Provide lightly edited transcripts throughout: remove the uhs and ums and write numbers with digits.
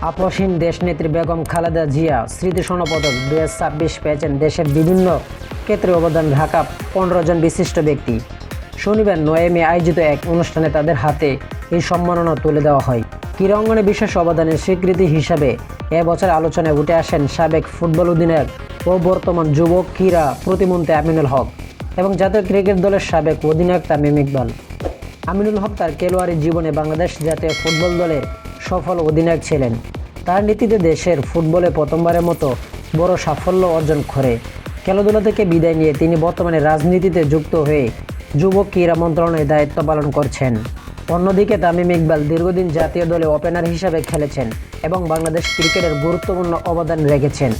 আপসহীন দেশনেত্রী বেগম খালেদা জিয়া স্মৃতিসৌধ পদক 2026 পেয়েছেন দেশের বিভিন্ন ক্ষেত্রে অবদান রাখা 15 জন বিশিষ্ট ব্যক্তি। শনিবার 9 মে আয়োজিত এক অনুষ্ঠানে তাদের হাতে এই সম্মাননা তুলে দেওয়া হয়। ক্রীড়া অঙ্গনে বিশেষ অবদানের স্বীকৃতি হিসাবে এবছর আলোচনায় উঠে আসেন সাবেক ফুটবল অধিনায়ক ও বর্তমান যুব ক্রীড়া প্রতিমন্ত্রী আমিনুল হক এবং জাতীয় ক্রিকেট দলের সাবেক অধিনায়ক তামিম ইকবাল। আমিনুল হক তার খেলোয়াড়ি জীবনে বাংলাদেশ জাতীয় ফুটবল দলের সফল অধিনায়ক ছিলেন। তার নীতিতে দেশের ফুটবলে প্রথমবারের মতো বড় সাফল্য অর্জন করে খেলাধুলা থেকে বিদায় নিয়ে তিনি বর্তমানে রাজনীতিতে যুক্ত হয়ে যুব ক্রীড়া মন্ত্রণালয়ের দায়িত্ব পালন করছেন। অন্যদিকে তামিম ইকবাল দীর্ঘদিন জাতীয় দলে ওপেনার হিসাবে খেলেছেন এবং বাংলাদেশ ক্রিকেটের গুরুত্বপূর্ণ অবদান রেখেছেন।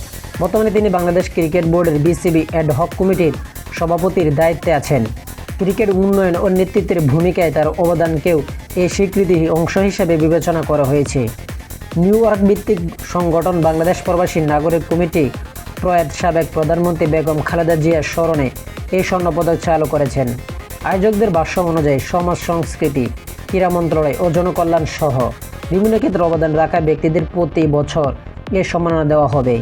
বর্তমানে তিনি বাংলাদেশ ক্রিকেট বোর্ডের বিসিবি অ্যাড হক কমিটির সভাপতির দায়িত্বে আছেন। ক্রিকেট উন্নয়ন ও নেতৃত্বের ভূমিকায় তার অবদানকেও এই স্বীকৃতির অংশ হিসেবে বিবেচনা করা হয়েছে। নিউ ইয়র্ক ভিত্তিক সংগঠন বাংলাদেশ প্রবাসী নাগরিক কমিটি প্রয়াত সাবেক প্রধানমন্ত্রী বেগম খালেদা জিয়ার স্মরণে এই স্বর্ণপদক চালু করেছেন। আয়োজকদের ভাষ্য অনুযায়ী সমাজ সংস্কৃতি, ক্রীড়া মন্ত্রণালয় ও জনকল্যাণ সহ বিভিন্ন ক্ষেত্রে অবদান রাখা ব্যক্তিদের প্রতি বছর এ সম্মাননা দেওয়া হবে।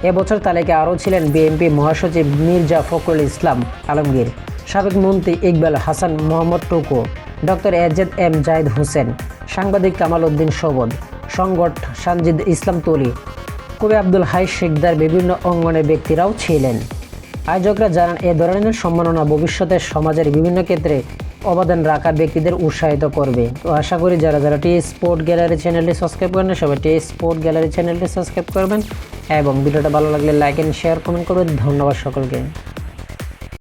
এবছর তালিকায় আরও ছিলেন বিএনপি মহাসচিব মির্জা ফখরুল ইসলাম আলমগীর, সাবেক মন্ত্রী ইকবাল হাসান মোহাম্মদ টুকু, doctor aged M Zahid Hossain, সাংবাদিক কামাল উদ্দিন সবদ, সংগঠক সানজিদ ইসলাম তলি, কবি আব্দুল হাই শিকদার বিভিন্ন অঙ্গনের ব্যক্তিরাও ছিলেন। আয়োজকরা জানান এ ধরনের সম্মাননা ভবিষ্যতে সমাজের বিভিন্ন ক্ষেত্রে অবদান রাখা ব্যক্তিদের উৎসাহিত করবে। তো আশা করি যারা টি স্পোর্ট গ্যালারি চ্যানেলটি সাবস্ক্রাইব করেন সবাই টি স্পোর্ট গ্যালারি চ্যানেলটি সাবস্ক্রাইব করবেন এবং ভিডিওটা ভালো লাগলে লাইক এন্ড শেয়ার কমেন্ট করবেন। ধন্যবাদ সকলকে।